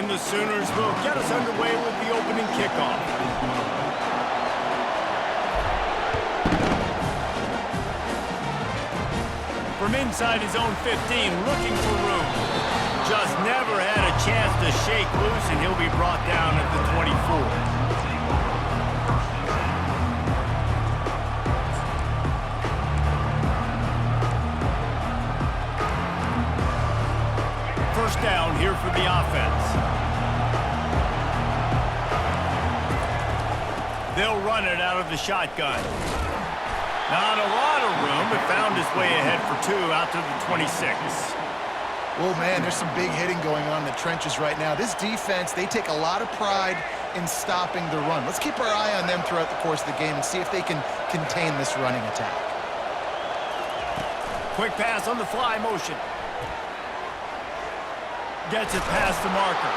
And the Sooners will get us underway with the opening kickoff. From inside his own 15, looking for room. Just never had a chance to shake loose, and he'll be brought down at the 24. First down here for the offense. They'll run it out of the shotgun. Not a lot of room, but found his way ahead for 2 out to the 26. Oh, man, there's some big hitting going on in the trenches right now. This defense, they take a lot of pride in stopping the run. Let's keep our eye on them throughout the course of the game and see if they can contain this running attack. Quick pass on the fly motion. Gets it past the marker.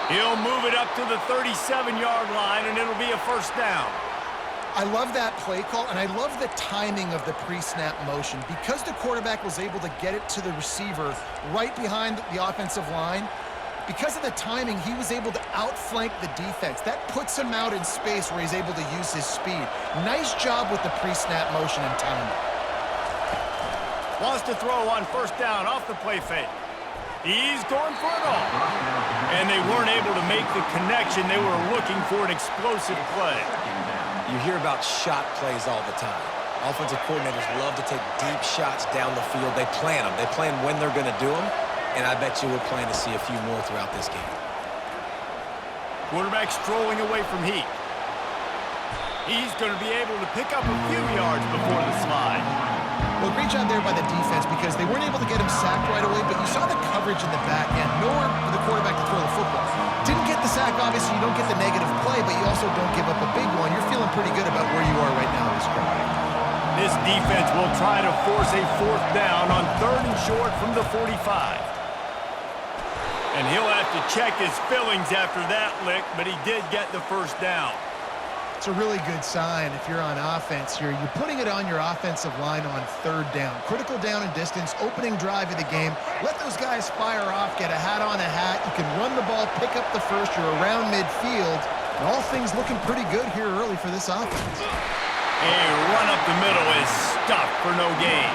He'll move it up to the 37-yard line, and it'll be a first down. I love that play call, and I love the timing of the pre-snap motion. Because the quarterback was able to get it to the receiver right behind the offensive line, because of the timing, he was able to outflank the defense. That puts him out in space where he's able to use his speed. Nice job with the pre-snap motion and timing. Wants to throw on first down off the play fake. He's going for it all. And they weren't able to make the connection. They were looking for an explosive play. You hear about shot plays all the time. Offensive coordinators love to take deep shots down the field. They plan them. They plan when they're going to do them. And I bet you we're planning to see a few more throughout this game. Quarterback strolling away from Heat. He's going to be able to pick up a few yards before the slide. Well, great job there by the defense because they weren't able to get him sacked right away, but you saw the coverage in the back end. Nowhere for the quarterback to throw the football. Didn't get the sack, obviously. You don't get the negative play, but you also don't give up a big one. You're feeling pretty good about where you are right now in this drive. This defense will try to force a fourth down on 3rd and short from the 45. And he'll have to check his fillings after that lick, but he did get the first down. It's a really good sign if you're on offense here. You're putting it on your offensive line on 3rd down. Critical down and distance, opening drive of the game. Let those guys fire off, get a hat on a hat. You can run the ball, pick up the first. You're around midfield. And all things looking pretty good here early for this offense. A run up the middle is stuffed for no gain.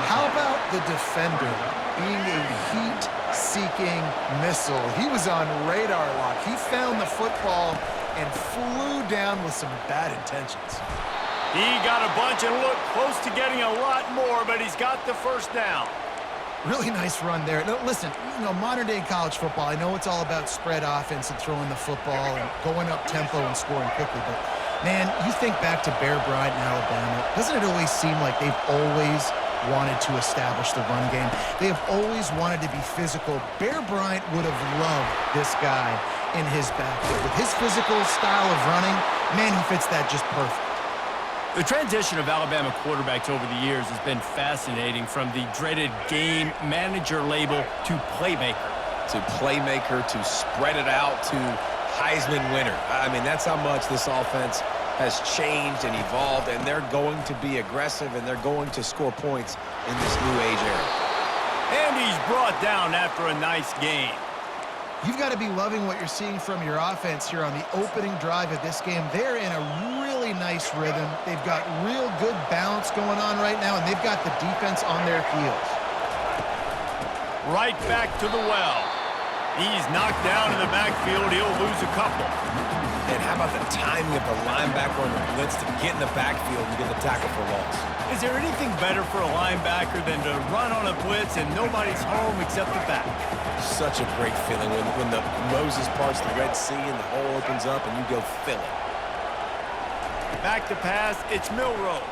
How about the defender being a heat-seeking missile? He was on radar lock. He found the football and flew down with some bad intentions. He got a bunch and looked close to getting a lot more, but he's got the first down. Really nice run there. Now, listen, modern-day college football, I know it's all about spread offense and throwing the football and going up tempo and scoring quickly, but, man, you think back to Bear Bryant in Alabama, doesn't it always seem like they've always wanted to establish the run game? They have always wanted to be physical. Bear Bryant would have loved this guy in his backfield. With his physical style of running, man, he fits that just perfect. The transition of Alabama quarterbacks over the years has been fascinating, from the dreaded game manager label to playmaker. To playmaker, to spread it out, to Heisman winner. I mean, that's how much this offense has changed and evolved, and they're going to be aggressive, and they're going to score points in this new age era. And he's brought down after a nice game. You've got to be loving what you're seeing from your offense here on the opening drive of this game. They're in a really nice rhythm. They've got real good balance going on right now, and they've got the defense on their heels. Right back to the well. He's knocked down in the backfield. He'll lose a couple. And how about the timing of the linebacker on the blitz to get in the backfield and get the tackle for loss? Is there anything better for a linebacker than to run on a blitz and nobody's home except the back? Such a great feeling when the Moses parts the Red Sea and the hole opens up and you go fill it. Back to pass, it's Milroe.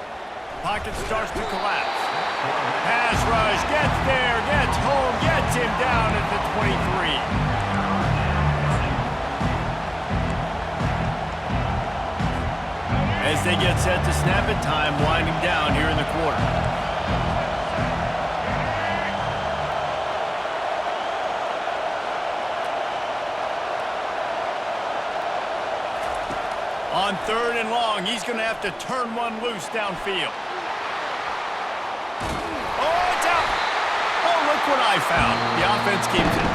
Pocket starts to collapse. Pass rush, gets there, gets home, gets him down at the 23. As they get set to snap it, time winding down here in the quarter. On 3rd and long, he's going to have to turn one loose downfield. Oh, it's out! Oh, look what I found. The offense keeps it.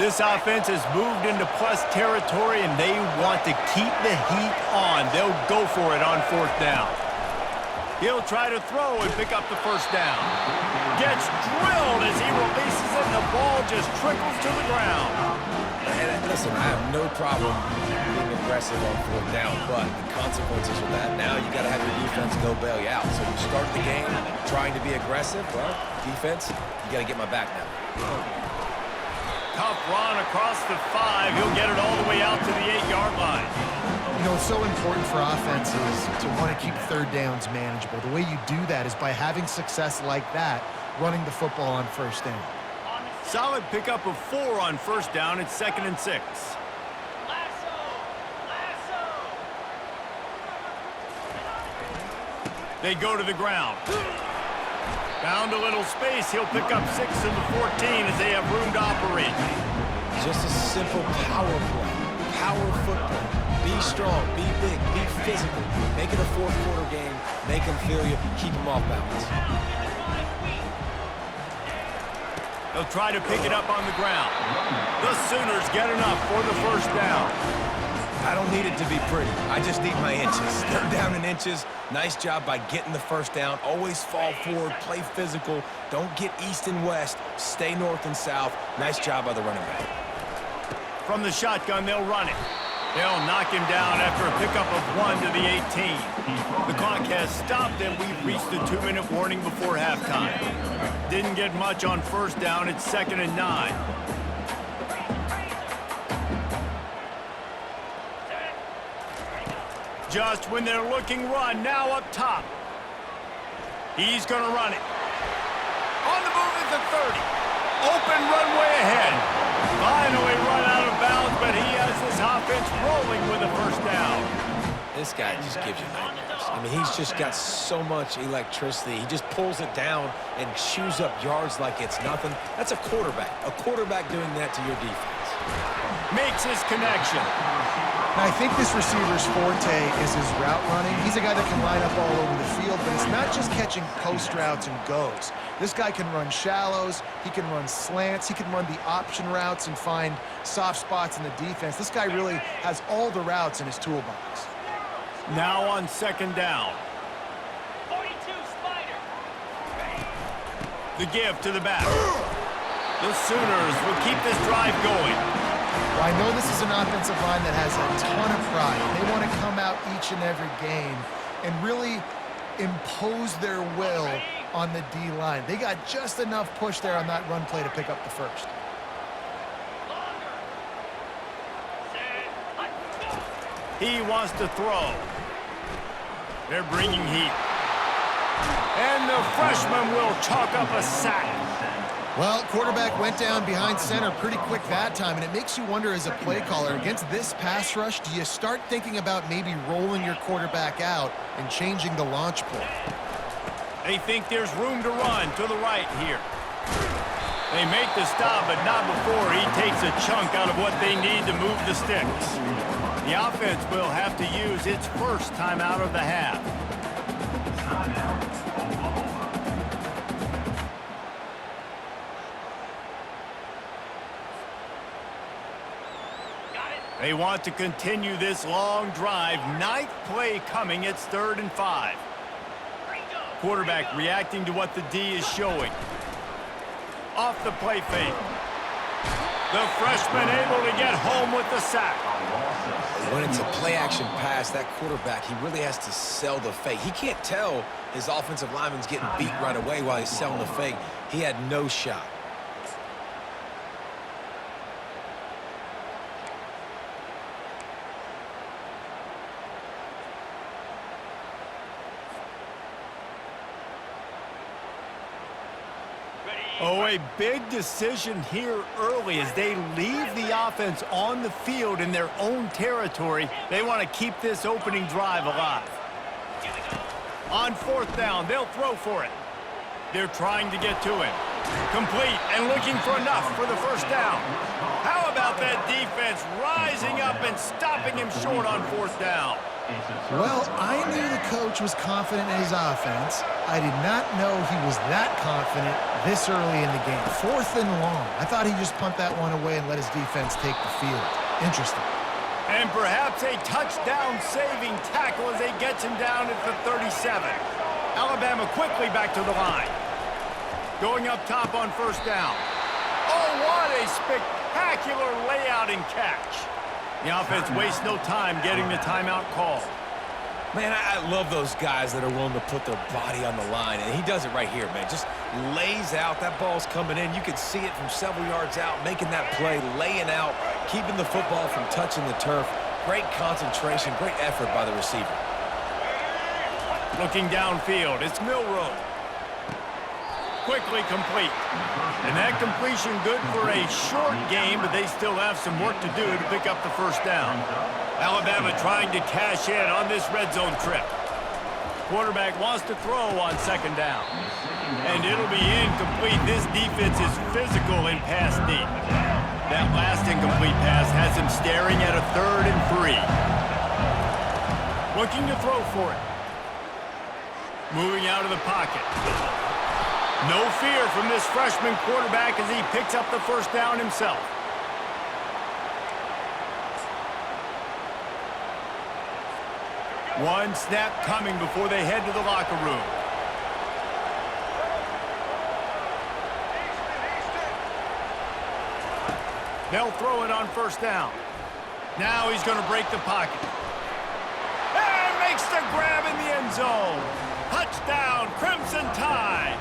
This offense has moved into plus territory, and they want to keep the heat on. They'll go for it on 4th down. He'll try to throw and pick up the first down. Gets drilled as he releases it, and the ball just trickles to the ground. And listen, I have no problem being aggressive on 4th down, but the consequences of that, now you got to have your defense go bail you out. So you start the game trying to be aggressive. Well, defense, you got to get my back now. Tough run across the 5. He'll get it all the way out to the 8-yard line. You know, it's so important for offenses to want to keep 3rd downs manageable. The way you do that is by having success like that, running the football on 1st down. Solid pickup of 4 on 1st down. It's 2nd and 6. They go to the ground. Found a little space. He'll pick up 6 in the 14 as they have room to operate. Just a simple power play. Power football. Be strong, be big, be physical. Make it a 4th quarter game. Make them feel you. Keep them off balance. They'll try to pick it up on the ground. The Sooners get enough for the 1st down. I don't need it to be pretty. I just need my inches. They're down in inches. Nice job by getting the 1st down. Always fall forward, play physical. Don't get east and west. Stay north and south. Nice job by the running back. From the shotgun, they'll run it. They'll knock him down after a pickup of 1 to the 18. The clock has stopped, and we've reached the 2-minute warning before halftime. Didn't get much on 1st down. It's 2nd and 9. Just when they're looking run, now up top. He's going to run it. On the move at the 30. Open runway ahead. Finally run out of bounds, but he has this offense rolling with a 1st down. This guy just gives you nightmares. I mean, he's just got so much electricity. He just pulls it down and chews up yards like it's nothing. That's a quarterback. A quarterback doing that to your defense. Makes his connection. Now, I think this receiver's forte is his route running. He's a guy that can line up all over the field, but it's not just catching post routes and goes. This guy can run shallows, he can run slants, he can run the option routes and find soft spots in the defense. This guy really has all the routes in his toolbox. Now on 2nd down. 42 Spider. The give to the back. The Sooners will keep this drive going. Well, I know this is an offensive line that has a ton of pride. They want to come out each and every game and really impose their will on the D-line. They got just enough push there on that run play to pick up the 1st. He wants to throw. They're bringing heat. And the freshman will chalk up a sack. Well, quarterback went down behind center pretty quick that time, and it makes you wonder as a play caller, against this pass rush, do you start thinking about maybe rolling your quarterback out and changing the launch point? They think there's room to run to the right here. They make the stop, but not before he takes a chunk out of what they need to move the sticks. The offense will have to use its 1st timeout of the half. They want to continue this long drive. 9th play coming. It's 3rd and 5. Quarterback reacting to what the D is showing. Off the play fake. The freshman able to get home with the sack. When it's a play-action pass, that quarterback, he really has to sell the fake. He can't tell his offensive lineman's getting beat right away while he's selling the fake. He had no shot. Oh, a big decision here early as they leave the offense on the field in their own territory. They want to keep this opening drive alive. On 4th down, they'll throw for it. They're trying to get to him. Complete and looking for enough for the 1st down. How about that defense rising up and stopping him short on 4th down? Well, I knew the coach was confident in his offense. I did not know he was that confident this early in the game. 4th and long. I thought he'd just punt that one away and let his defense take the field. Interesting. And perhaps a touchdown-saving tackle as they gets him down at the 37. Alabama quickly back to the line. Going up top on 1st down. Oh, what a spectacular layout and catch. The offense wastes no time getting the timeout called. Man, I love those guys that are willing to put their body on the line, and he does it right here, man. Just lays out. That ball's coming in. You can see it from several yards out, making that play, laying out, keeping the football from touching the turf. Great concentration, great effort by the receiver. Looking downfield, it's Milroe. Quickly complete. And that completion good for a short game, but they still have some work to do to pick up the 1st down. Alabama trying to cash in on this red zone trip. Quarterback wants to throw on 2nd down. And it'll be incomplete. This defense is physical in pass deep. That last incomplete pass has him staring at a 3rd and 3. Looking to throw for it. Moving out of the pocket. No fear from this freshman quarterback as he picks up the 1st down himself. One snap coming before they head to the locker room. They'll throw it on 1st down. Now he's going to break the pocket. And makes the grab in the end zone. Touchdown, Crimson Tide.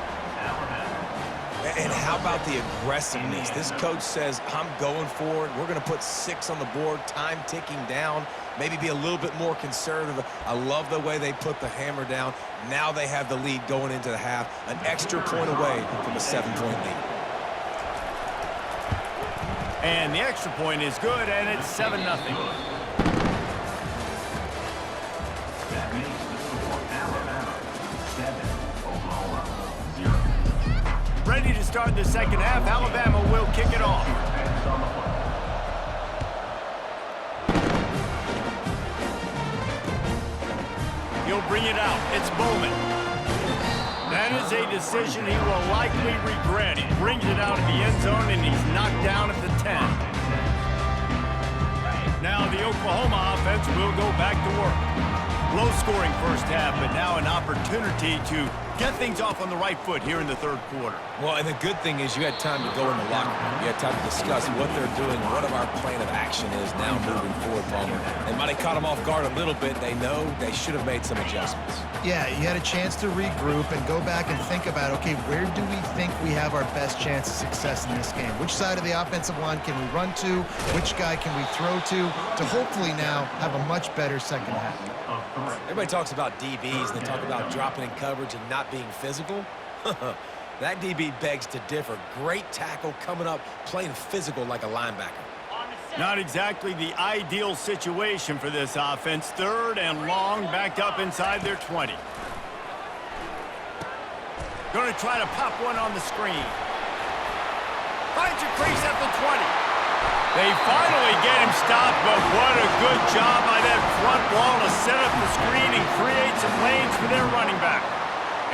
And how about the aggressiveness? This coach says, I'm going for it. We're going to put 6 on the board, time ticking down, maybe be a little bit more conservative. I love the way they put the hammer down. Now they have the lead going into the half, an extra point away from a 7-point lead. And the extra point is good, and it's 7-0. That makes the score Alabama 7, Oklahoma 0. Ready to start the 2nd half. Alabama will kick it off. He'll bring it out. It's Bowman. That is a decision he will likely regret. He brings it out of the end zone, and he's knocked down at the 10. Now the Oklahoma offense will go back to work. Low-scoring 1st half, but now an opportunity to get things off on the right foot here in the 3rd quarter. Well, and the good thing is you had time to go in the locker room. You had time to discuss what they're doing, what our plan of action is now moving forward, Palmer. They might have caught them off guard a little bit. They know they should have made some adjustments. Yeah, you had a chance to regroup and go back and think about, okay, where do we think we have our best chance of success in this game? Which side of the offensive line can we run to? Which guy can we throw to hopefully now have a much better 2nd half? Everybody talks about DBs, and they talk about dropping in coverage and not being physical. That DB begs to differ. Great tackle coming up, playing physical like a linebacker. Not exactly the ideal situation for this offense. 3rd and long, backed up inside their 20. Going to try to pop one on the screen. Finds a crease at the 20. They finally get him stopped, but what a good job by that front wall to set up the screen and create some lanes for their running back.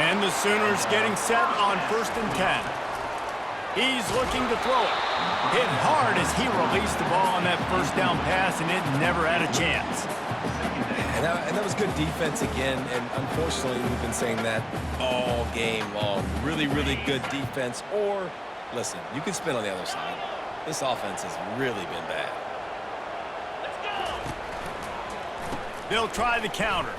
And the Sooners getting set on 1st and 10. He's looking to throw it. Hit hard as he released the ball on that 1st down pass, and it never had a chance. And that was good defense again, and unfortunately we've been saying that all game long. Really, really good defense. Or, listen, you can spin on the other side. This offense has really been bad. Let's go. They'll try the counter.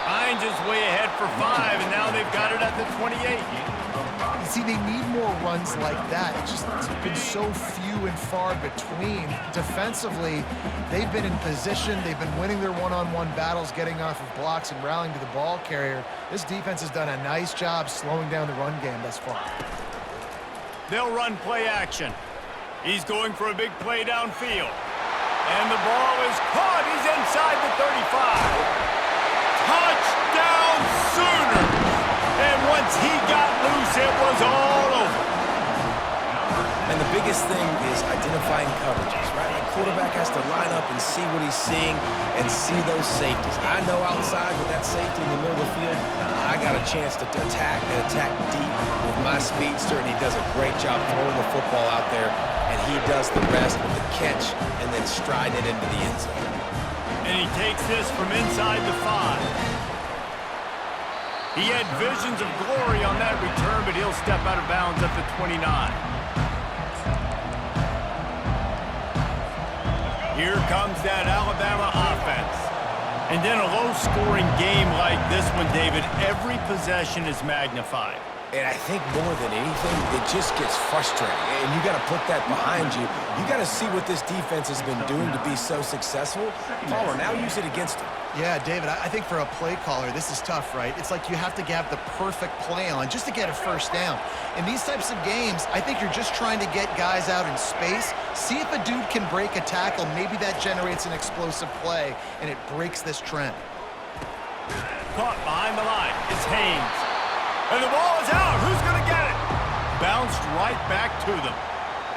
Hines is way ahead for 5, and now they've got it at the 28. See, they need more runs like that. It's been so few and far between. Defensively, they've been in position. They've been winning their one-on-one battles, getting off of blocks and rallying to the ball carrier. This defense has done a nice job slowing down the run game thus far. They'll run play action. He's going for a big play downfield. And the ball is caught. He's inside the 35. Touchdown Sooners! And once he got loose, it was all over. And the biggest thing is identifying coverages, right? Like quarterback has to line up and see what he's seeing and see those safeties. I know outside with that safety in the middle of the field, I got a chance to attack and attack deep with my speedster, and he does a great job throwing the football out there, and he does the rest with the catch and then stride it into the end zone. And he takes this from inside the 5. He had visions of glory on that return, but he'll step out of bounds at the 29. Here comes that Alabama offense. And then a low-scoring game like this one, David, every possession is magnified. And I think more than anything, it just gets frustrating. And you got to put that behind you. You got to see what this defense has been doing to be so successful. Caller, now use it against them. Yeah, David, I think for a play caller, this is tough, right? It's like you have to have the perfect play on just to get a first down. In these types of games, I think you're just trying to get guys out in space, see if a dude can break a tackle. Maybe that generates an explosive play, and it breaks this trend. Caught behind the line. It's Haynes. And the ball is out. Who's going to get it? Bounced right back to them.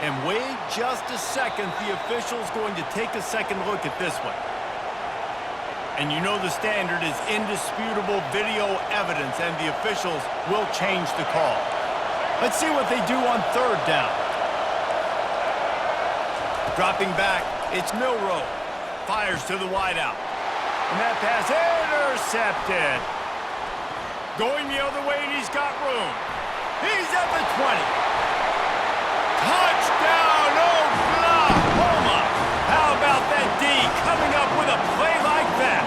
And wait just a second. The official's going to take a second look at this one. And you know the standard is indisputable video evidence, and the officials will change the call. Let's see what they do on third down. Dropping back, it's Milroe. Fires to the wideout. And that pass intercepted. Going the other way, and he's got room. He's at the 20. Touchdown, Oklahoma! How about that D coming up with a play like that?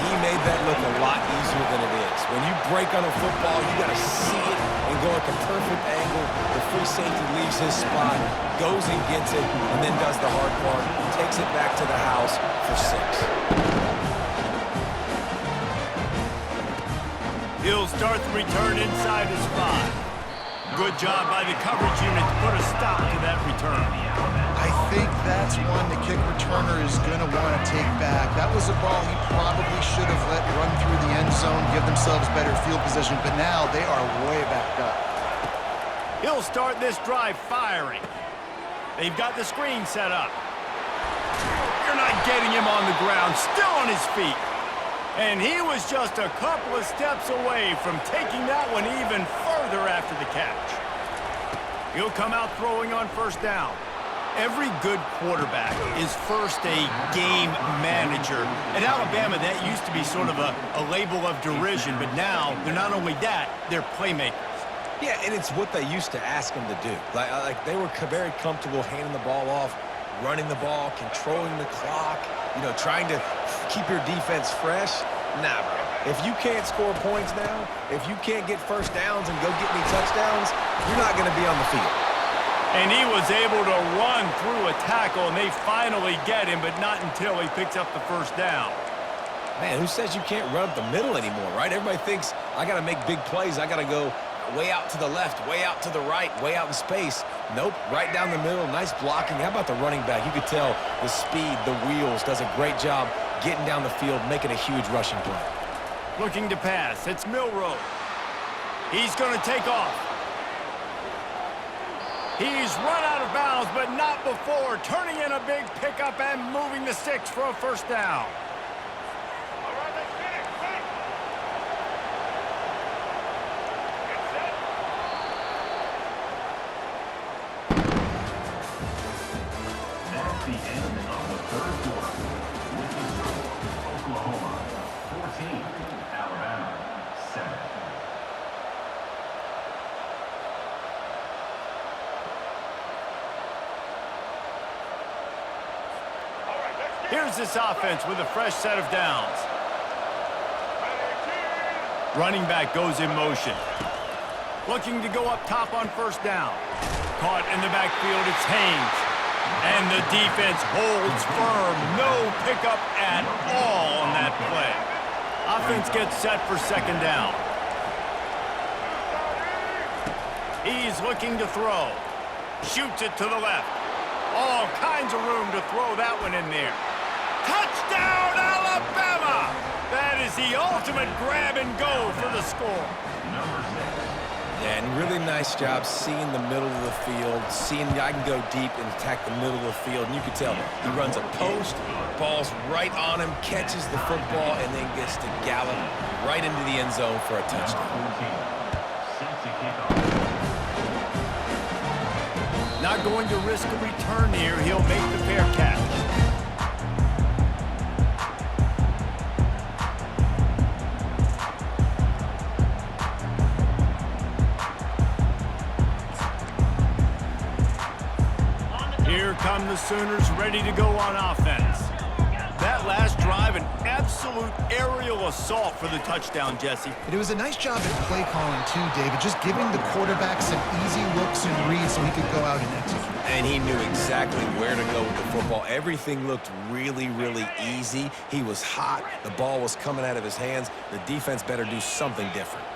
He made that look a lot easier than it is. When you break on a football, you got to see it and go at the perfect angle. The free safety leaves his spot, goes and gets it, and then does the hard part, takes it back to the house for 6. He'll start the return inside his 5. Good job by the coverage unit to put a stop to that return. I think that's one the kick returner is going to want to take back. That was a ball he probably should have let run through the end zone, give themselves better field position, but now they are way backed up. He'll start this drive firing. They've got the screen set up. You're not getting him on the ground, still on his feet. And he was just a couple of steps away from taking that one even further after the catch. He'll come out throwing on first down. Every good quarterback is first a game manager. At Alabama, that used to be sort of a label of derision, but now they're not only that, they're playmakers. Yeah, and it's what they used to ask him to do. Like they were very comfortable handing the ball off, running the ball, controlling the clock, trying to keep your defense fresh. Nah, bro. If you can't score points now, if you can't get first downs and go get me touchdowns, you're not going to be on the field. And he was able to run through a tackle, and they finally get him, but not until he picks up the first down. Man, who says you can't run up the middle anymore, right? Everybody thinks I got to make big plays. I got to go way out to the left, way out to the right, way out in space. Nope, right down the middle, nice blocking. How about the running back? You could tell the speed, the wheels, does a great job getting down the field, making a huge rushing play. Looking to pass, it's Milroe. He's going to take off. He's run out of bounds, but not before turning in a big pickup and moving the sticks for a first down. That's the end of the third quarter. With the score, Oklahoma 14, Alabama 7. Here's this offense with a fresh set of downs. Running back goes in motion. Looking to go up top on first down. Caught in the backfield, it's Haynes. And the defense holds firm. No pickup at all on that play. Offense gets set for second down. He's looking to throw. Shoots it to the left. All kinds of room to throw that one in there. Touchdown, Alabama! That is the ultimate grab and go for the score. Number 6. And really nice job seeing the middle of the field, seeing I can go deep and attack the middle of the field. And you can tell he runs a post, ball's right on him, catches the football, and then gets to gallop right into the end zone for a touchdown. Not going to risk a return here. He'll make the fair catch. Here come the Sooners ready to go on offense. That last drive, an absolute aerial assault for the touchdown, Jesse. It was a nice job at play calling too, David, just giving the quarterback some easy looks and reads so he could go out and execute. And he knew exactly where to go with the football. Everything looked really, really easy. He was hot. The ball was coming out of his hands. The defense better do something different.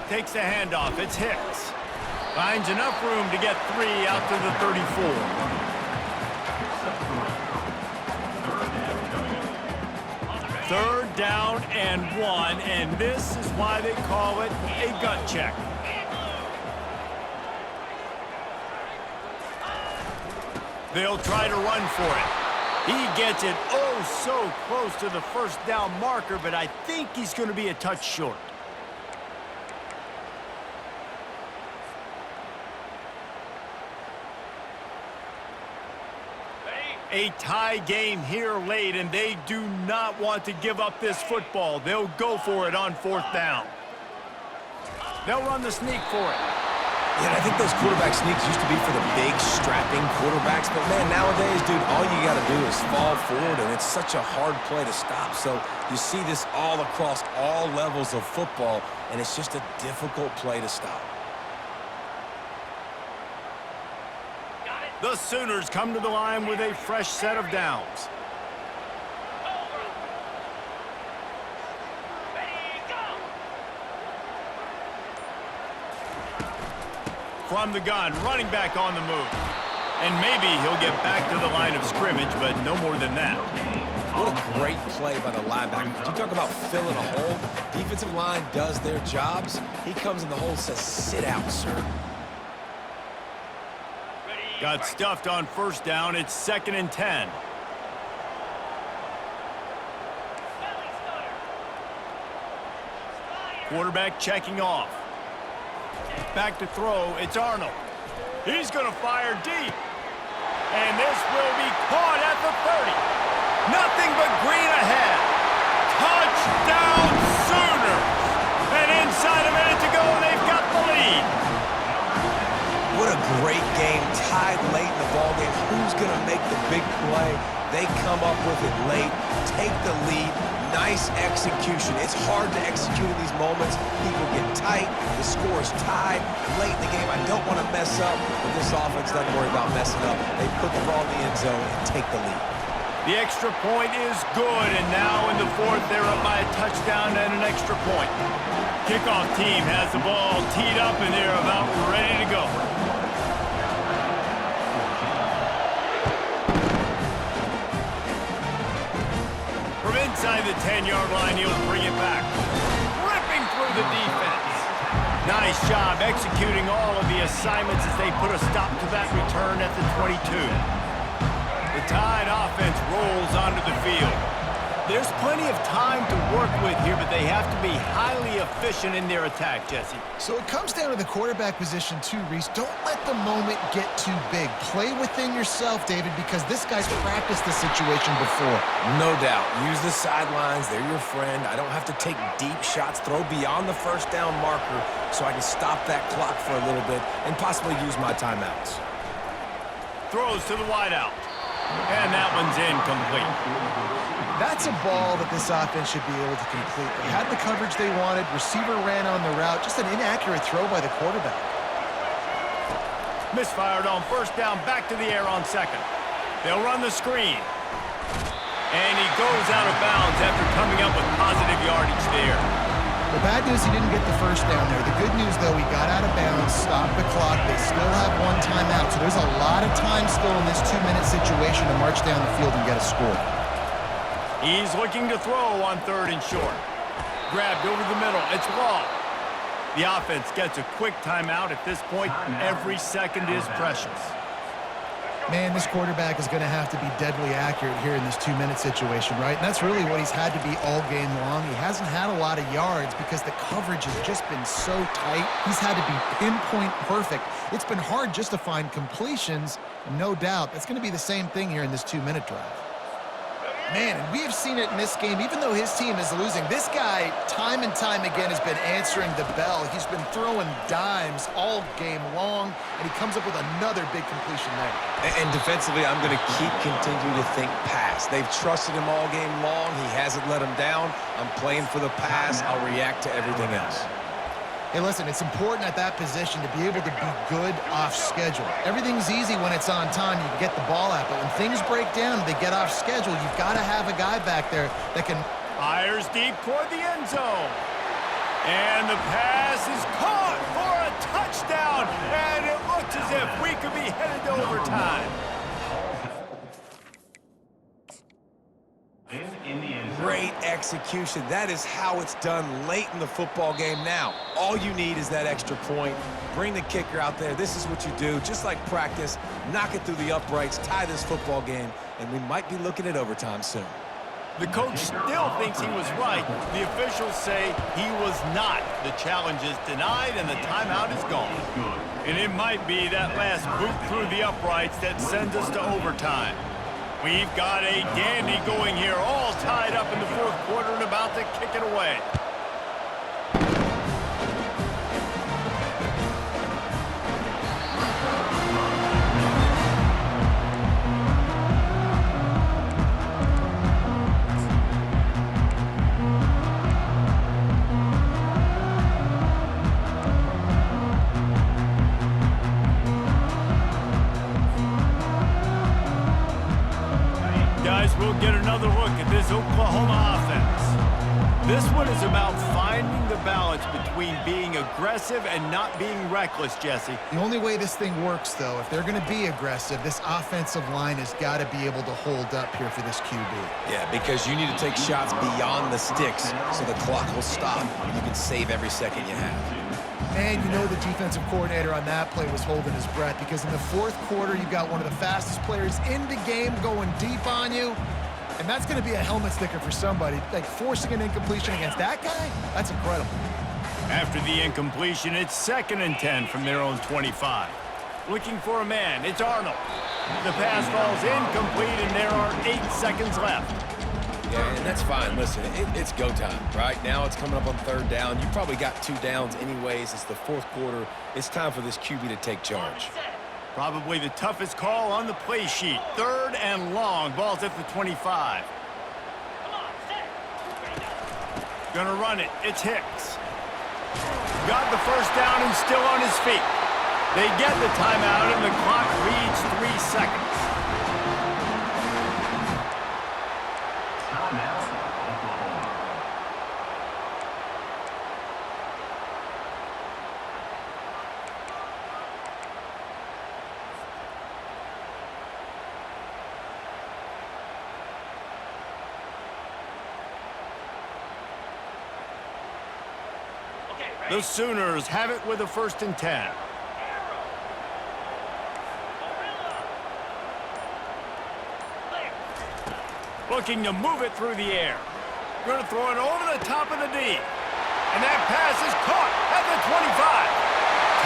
Takes the handoff. It's Hicks. Finds enough room to get 3 out to the 34. Third down and 1, and this is why they call it a gut check. They'll try to run for it. He gets it oh so close to the first down marker, but I think he's going to be a touch short. A tie game here late, and they do not want to give up this football. They'll go for it on 4th down. They'll run the sneak for it. Yeah, I think those quarterback sneaks used to be for the big, strapping quarterbacks. But, man, nowadays, dude, all you got to do is fall forward, and it's such a hard play to stop. So you see this all across all levels of football, and it's just a difficult play to stop. The Sooners come to the line with a fresh set of downs. From the gun, running back on the move. And maybe he'll get back to the line of scrimmage, but no more than that. What a great play by the linebacker. You talk about filling a hole. Defensive line does their jobs. He comes in the hole and says, sit out, sir. Got stuffed on 1st down. It's 2nd and 10. Quarterback checking off. Back to throw. It's Arnold. He's going to fire deep. And this will be caught at the 30. Nothing but green ahead. Touchdown Sooners. And inside a minute to go, they've got the lead. What a great game, tied late in the ballgame. Who's going to make the big play? They come up with it late, take the lead. Nice execution. It's hard to execute in these moments. People get tight. The score is tied late in the game. I don't want to mess up, but this offense doesn't worry about messing up. They put the ball in the end zone and take the lead. The extra point is good, and now in the 4th, they're up by a touchdown and an extra point. Kickoff team has the ball teed up, and they're about ready to go. From inside the 10-yard line, he'll bring it back. Ripping through the defense. Nice job executing all of the assignments as they put a stop to that return at the 22. The Tide offense rolls onto the field. There's plenty of time to work with here, but they have to be highly efficient in their attack, Jesse. So it comes down to the quarterback position too, Reese. Don't let the moment get too big. Play within yourself, David, because this guy's practiced the situation before. No doubt. Use the sidelines. They're your friend. I don't have to take deep shots. Throw beyond the 1st down marker so I can stop that clock for a little bit and possibly use my timeouts. Throws to the wideout. And that one's incomplete. That's a ball that this offense should be able to complete. They had the coverage they wanted. Receiver ran on the route. Just an inaccurate throw by the quarterback. Misfired on 1st down, back to the air on 2nd. They'll run the screen. And he goes out of bounds after coming up with positive yardage there. The bad news, he didn't get the first down there. The good news, though, he got out of bounds, stopped the clock. They still have one timeout, so there's a lot of time still in this 2-minute situation to march down the field and get a score. He's looking to throw on 3rd and short. Grabbed over the middle. It's Law. The offense gets a quick timeout at this point. Every second is precious. Man, this quarterback is going to have to be deadly accurate here in this 2-minute situation, right? And that's really what he's had to be all game long. He hasn't had a lot of yards because the coverage has just been so tight. He's had to be pinpoint perfect. It's been hard just to find completions, and no doubt that's going to be the same thing here in this 2-minute drive. Man, and we have seen it in this game, even though his team is losing. This guy, time and time again, has been answering the bell. He's been throwing dimes all game long, and he comes up with another big completion there. And defensively, I'm going to continue to think pass. They've trusted him all game long. He hasn't let him down. I'm playing for the pass. I'll react to everything else. Hey, listen, it's important at that position to be able to be good off schedule. Everything's easy when it's on time. You can get the ball out, but when things break down, they get off schedule. You've got to have a guy back there that can... Fires deep toward the end zone. And the pass is caught for a touchdown. And it looks as if we could be headed to overtime. Great execution. That is how it's done late in the football game now. All you need is that extra point. Bring the kicker out there. This is what you do. Just like practice, knock it through the uprights, tie this football game, and we might be looking at overtime soon. The coach still thinks he was right. The officials say he was not. The challenge is denied and the timeout is gone. And it might be that last boot through the uprights that sends us to overtime. We've got a dandy going here, all tied up in the 4th quarter and about to kick it away. We'll get another look at this Oklahoma offense. This one is about finding the balance between being aggressive and not being reckless, Jesse. The only way this thing works, though, if they're going to be aggressive, this offensive line has got to be able to hold up here for this QB. Yeah, because you need to take shots beyond the sticks so the clock will stop and you can save every second you have. And you know the defensive coordinator on that play was holding his breath because in the 4th quarter, you've got one of the fastest players in the game going deep on you. And that's going to be a helmet sticker for somebody. Like, forcing an incompletion against that guy, that's incredible. After the incompletion, it's 2nd and 10 from their own 25. Looking for a man, it's Arnold. The pass falls incomplete, and there are 8 seconds left. Yeah, and that's fine. Listen, it's go time, right? Now it's coming up on 3rd down. You probably got 2 downs anyways. It's the 4th quarter. It's time for this QB to take charge. Probably the toughest call on the play sheet. 3rd and long. Ball's at the 25. Gonna run it. It's Hicks. Got the first down and still on his feet. They get the timeout, and the clock reads 3 seconds. The Sooners have it with a 1st and 10. Looking to move it through the air. Going to throw it over the top of the D. And that pass is caught at the 25.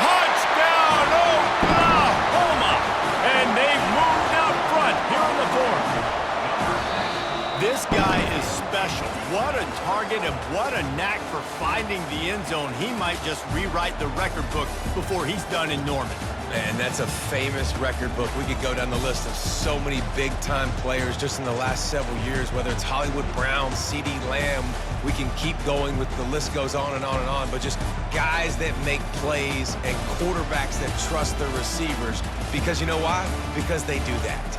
Touchdown, Oklahoma! And they've moved out front here in the 4th. This guy is special. What a target and what a knack for finding the end zone. He might just rewrite the record book before he's done in Norman. Man, that's a famous record book. We could go down the list of so many big-time players just in the last several years, whether it's Hollywood Brown, CeeDee Lamb. We can keep going with the list goes on and on and on, but just guys that make plays and quarterbacks that trust their receivers. Because you know why? Because they do that.